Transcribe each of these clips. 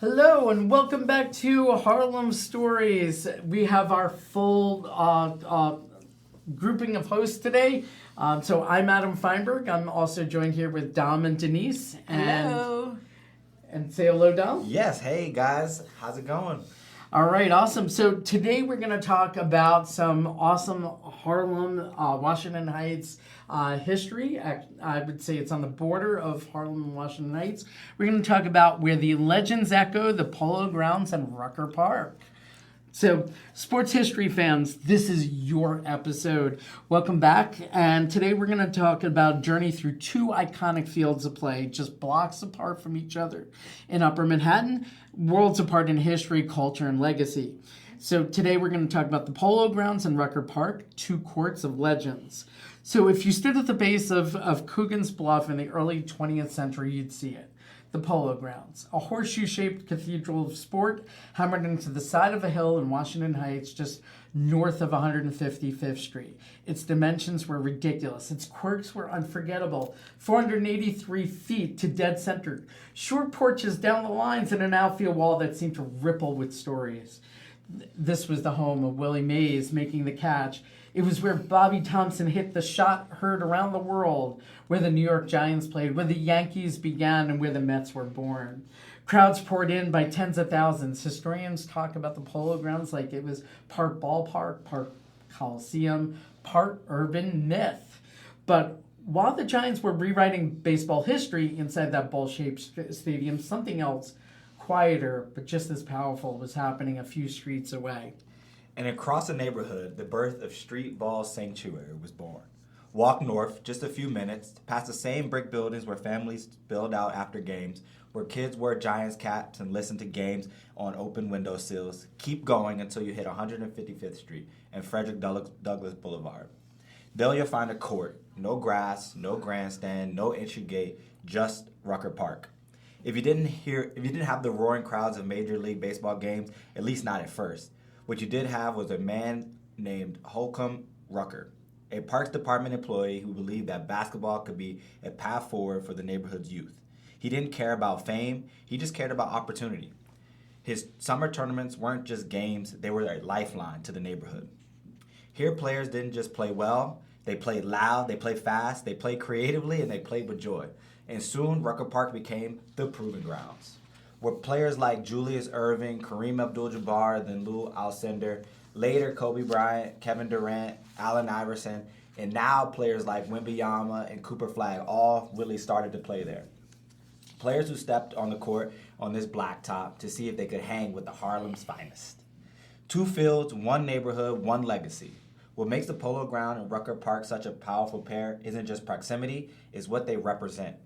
Hello and welcome back to Harlem Stories. We have our full grouping of hosts today. So I'm Adam Feinberg. I'm also joined here with Dom and Denise. Hello. And say hello, Dom. Yes. Hey, guys. How's it going? All right, awesome. So today we're going to talk about some awesome Harlem, Washington Heights history. I would say it's on the border of Harlem and Washington Heights. We're going to talk about where the legends echo, the Polo Grounds and Rucker Park. So, sports history fans, this is your episode. Welcome back. And today we're going to talk about a journey through two iconic fields of play, just blocks apart from each other in Upper Manhattan, worlds apart in history, culture, and legacy. So today we're going to talk about the Polo Grounds and Rucker Park, two courts of legends. So if you stood at the base of Coogan's Bluff in the early 20th century, you'd see it. The Polo Grounds, a horseshoe-shaped cathedral of sport hammered into the side of a hill in Washington Heights, just north of 155th Street. Its dimensions were ridiculous. Its quirks were unforgettable. 483 feet to dead center. Short porches down the lines and an outfield wall that seemed to ripple with stories. This was the home of Willie Mays making the catch. It was where Bobby Thompson hit the shot heard around the world, where the New York Giants played, where the Yankees began, and where the Mets were born. Crowds poured in by tens of thousands. Historians talk about the Polo Grounds like it was part ballpark, part coliseum, part urban myth. But while the Giants were rewriting baseball history inside that ball-shaped stadium, something else, quieter but just as powerful, was happening a few streets away. And across the neighborhood, the birth of Street Ball Sanctuary was born. Walk north just a few minutes, past the same brick buildings where families spilled out after games, where kids wore Giants caps and listened to games on open windowsills. Keep going until you hit 155th Street and Frederick Douglass Boulevard. There you'll find a court, no grass, no grandstand, no entry gate, just Rucker Park. If you didn't have the roaring crowds of Major League Baseball games, at least not at first, what you did have was a man named Holcomb Rucker, a Parks Department employee who believed that basketball could be a path forward for the neighborhood's youth. He didn't care about fame, he just cared about opportunity. His summer tournaments weren't just games, they were a lifeline to the neighborhood. Here players didn't just play well, they played loud, they played fast, they played creatively, and they played with joy. And soon Rucker Park became the proving grounds, where players like Julius Erving, Kareem Abdul-Jabbar, then Lou Alcindor, later Kobe Bryant, Kevin Durant, Allen Iverson, and now players like Wembanyama and Cooper Flag all really started to play there. Players who stepped on the court on this blacktop to see if they could hang with the Harlem's finest. Two fields, one neighborhood, one legacy. What makes the Polo Ground and Rucker Park such a powerful pair isn't just proximity, it's what they represent.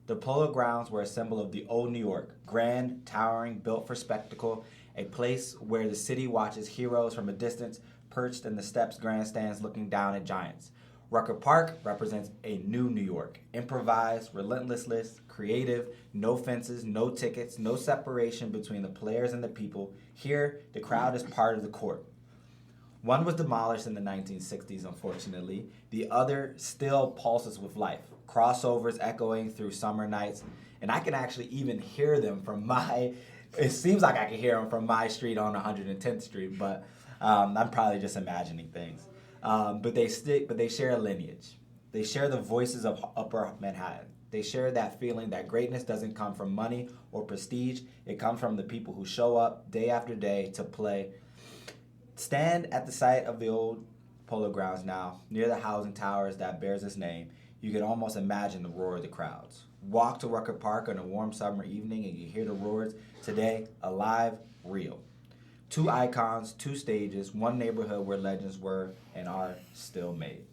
The Polo Grounds were a symbol of the old New York, grand, towering, built for spectacle, a place where the city watches heroes from a distance, perched in the steps grandstands looking down at giants. Rucker Park represents a new New York, improvised, relentless, creative, no fences, no tickets, no separation between the players and the people. Here, the crowd is part of the court. One was demolished in the 1960s, unfortunately. The other still pulses with life. Crossovers echoing through summer nights. And I can actually even hear them from it seems like I can hear them from my street on 110th Street, but I'm probably just imagining things. But they share a lineage. They share the voices of Upper Manhattan. They share that feeling that greatness doesn't come from money or prestige. It comes from the people who show up day after day to play. Stand at the site of the old Polo Grounds now, near the housing towers that bears its name. You can almost imagine the roar of the crowds. Walk to Rucker Park on a warm summer evening and you hear the roars today, alive, real. Two icons, two stages, one neighborhood where legends were and are still made.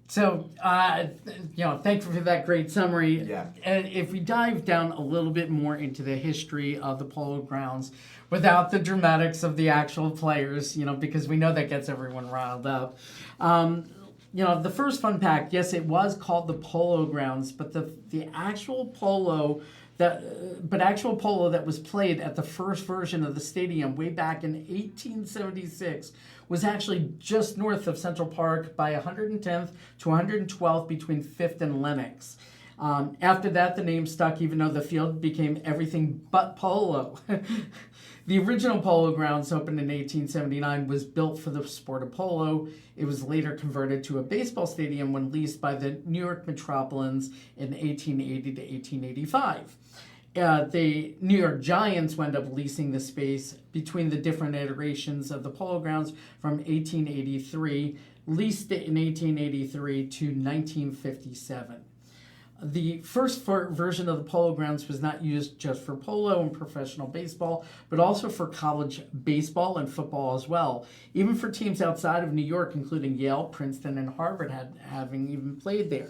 So, thank you for that great summary. Yeah. And if we dive down a little bit more into the history of the Polo Grounds, without the dramatics of the actual players, because we know that gets everyone riled up. The first fun fact, yes, it was called the Polo Grounds, but the actual polo that was played at the first version of the stadium way back in 1876 was actually just north of Central Park by 110th to 112th between 5th and Lenox. After that, the name stuck even though the field became everything but polo. The original Polo Grounds, opened in 1879, was built for the sport of polo. It was later converted to a baseball stadium when leased by the New York Metropolitans in 1880 to 1885. The New York Giants wound up leasing the space between the different iterations of the Polo Grounds from 1883, leased it in 1883 to 1957. The first version of the Polo Grounds was not used just for polo and professional baseball, but also for college baseball and football as well. Even for teams outside of New York, including Yale, Princeton, and Harvard, having even played there.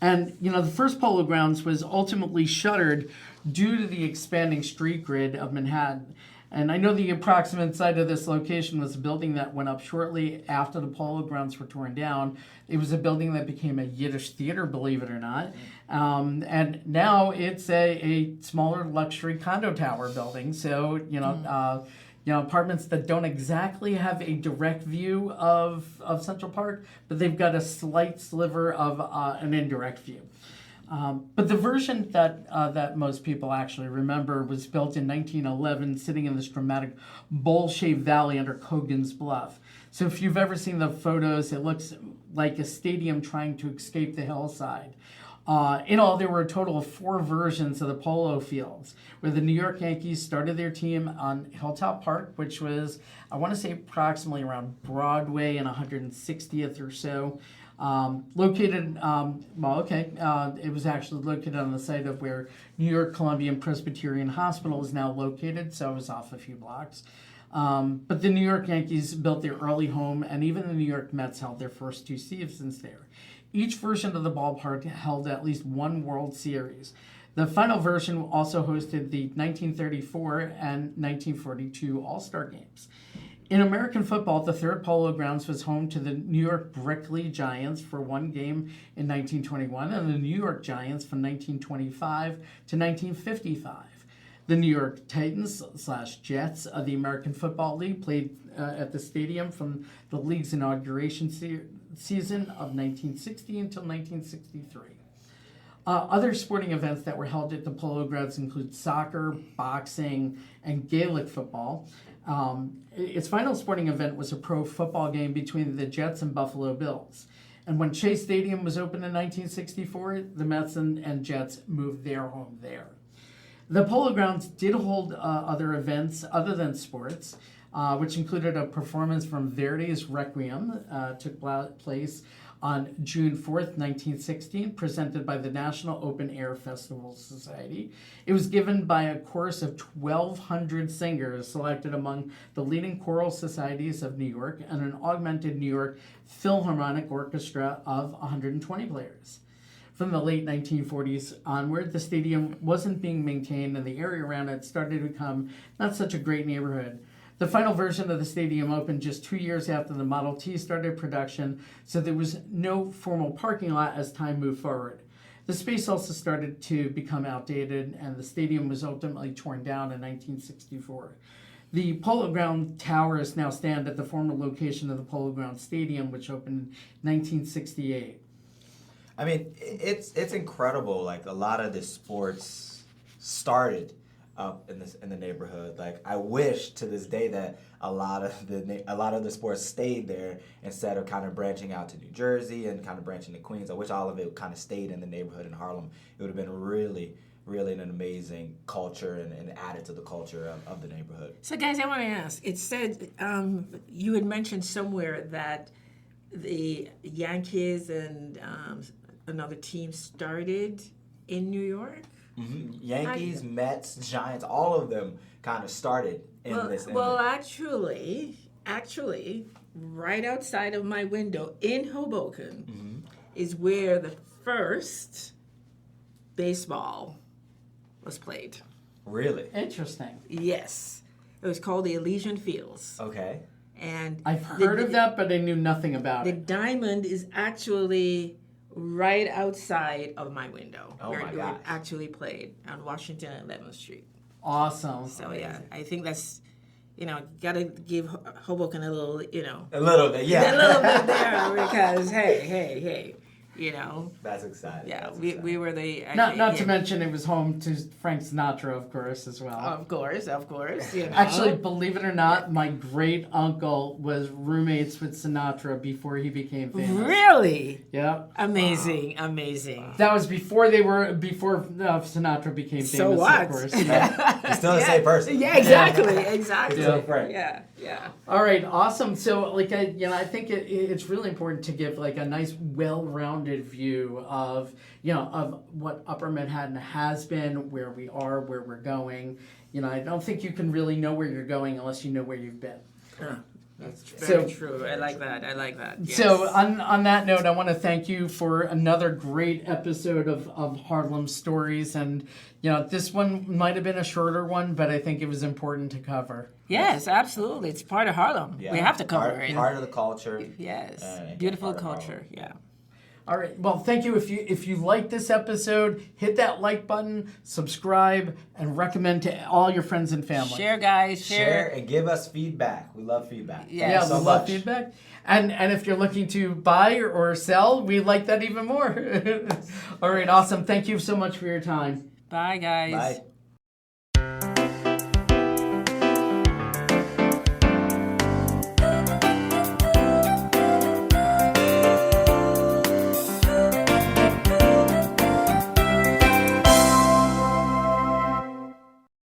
And, the first Polo Grounds was ultimately shuttered due to the expanding street grid of Manhattan. And I know the approximate site of this location was a building that went up shortly after the Polo Grounds were torn down. It was a building that became a Yiddish theater, believe it or not. And now it's a smaller luxury condo tower building. So, apartments that don't exactly have a direct view of Central Park, but they've got a slight sliver of an indirect view. But the version that most people actually remember was built in 1911, sitting in this dramatic bowl-shaped valley under Cogan's Bluff. So if you've ever seen the photos, it looks like a stadium trying to escape the hillside. In all, there were a total of 4 versions of the polo fields, where the New York Yankees started their team on Hilltop Park, which was, I want to say, approximately around Broadway and 160th or so. It was actually located on the site of where New York Columbian Presbyterian Hospital is now located, so it was off a few blocks. But the New York Yankees built their early home, and even the New York Mets held their first 2 seasons there. Each version of the ballpark held at least one World Series. The final version also hosted the 1934 and 1942 All-Star Games. In American football, the third Polo Grounds was home to the New York Brickley Giants for 1 game in 1921 and the New York Giants from 1925 to 1955. The New York Titans/Jets of the American Football League played at the stadium from the league's inauguration season of 1960 until 1963. Other sporting events that were held at the Polo Grounds include soccer, boxing, and Gaelic football. Its final sporting event was a pro football game between the Jets and Buffalo Bills. And when Chase Stadium was opened in 1964, the Mets and Jets moved their home there. The Polo Grounds did hold other events other than sports, which included a performance from Verdi's Requiem, took place on June 4th, 1916, presented by the National Open Air Festival Society. It was given by a chorus of 1,200 singers selected among the leading choral societies of New York and an augmented New York Philharmonic Orchestra of 120 players. From the late 1940s onward, the stadium wasn't being maintained and the area around it started to become not such a great neighborhood. The final version of the stadium opened just 2 years after the Model T started production, so there was no formal parking lot as time moved forward. The space also started to become outdated, and the stadium was ultimately torn down in 1964. The Polo Ground towers now stand at the former location of the Polo Ground Stadium, which opened in 1968. I mean, it's incredible. Like, a lot of the sports started up in the neighborhood. Like, I wish to this day that a lot of the sports stayed there instead of kind of branching out to New Jersey and kind of branching to Queens. I wish all of it kind of stayed in the neighborhood in Harlem. It would have been really an amazing culture and added to the culture of the neighborhood. So, guys, I want to ask. It said you had mentioned somewhere that the Yankees and another team started in New York. Mm-hmm. Yankees, Mets, Giants, all of them kind of started in this. Actually, right outside of my window in Hoboken is where the first baseball was played. Really? Interesting. Yes. It was called the Elysian Fields. Okay. And I've heard of that, but I knew nothing about the it. The diamond is actually right outside of my window where it actually played on Washington and 11th Street. Awesome. So, yeah, I think that's, got to give Hoboken a little, A little bit, yeah. A little bit there because, hey. you know. That's exciting. Yeah, That's we exciting. were the... Not to mention it was home to Frank Sinatra, of course, as well. Of course. You know. Actually, believe it or not, my great uncle was roommates with Sinatra before he became famous. Really? Yep. Amazing. That was before Sinatra became famous. So what? Of course. He's still the same person. Yeah, exactly. Yeah. Right. Yeah. All right, awesome. So, I think it's really important to give like a nice, well-rounded view of of what Upper Manhattan has been, where we are, where we're going. I don't think you can really know where you're going unless you know where you've been. That's very true. I like that. Yes. So on that note, I want to thank you for another great episode of Harlem Stories. And, this one might have been a shorter one, but I think it was important to cover. Yes, absolutely. It's part of Harlem. Yeah. We have to cover it. Part of the culture. Yes. And Beautiful part of culture. Yeah. All right. Well, thank you. If you like this episode, hit that like button, subscribe, and recommend to all your friends and family. Share, guys. Share and give us feedback. We love feedback. Yeah, We love feedback. And if you're looking to buy or sell, we like that even more. All right. Awesome. Thank you so much for your time. Bye, guys. Bye.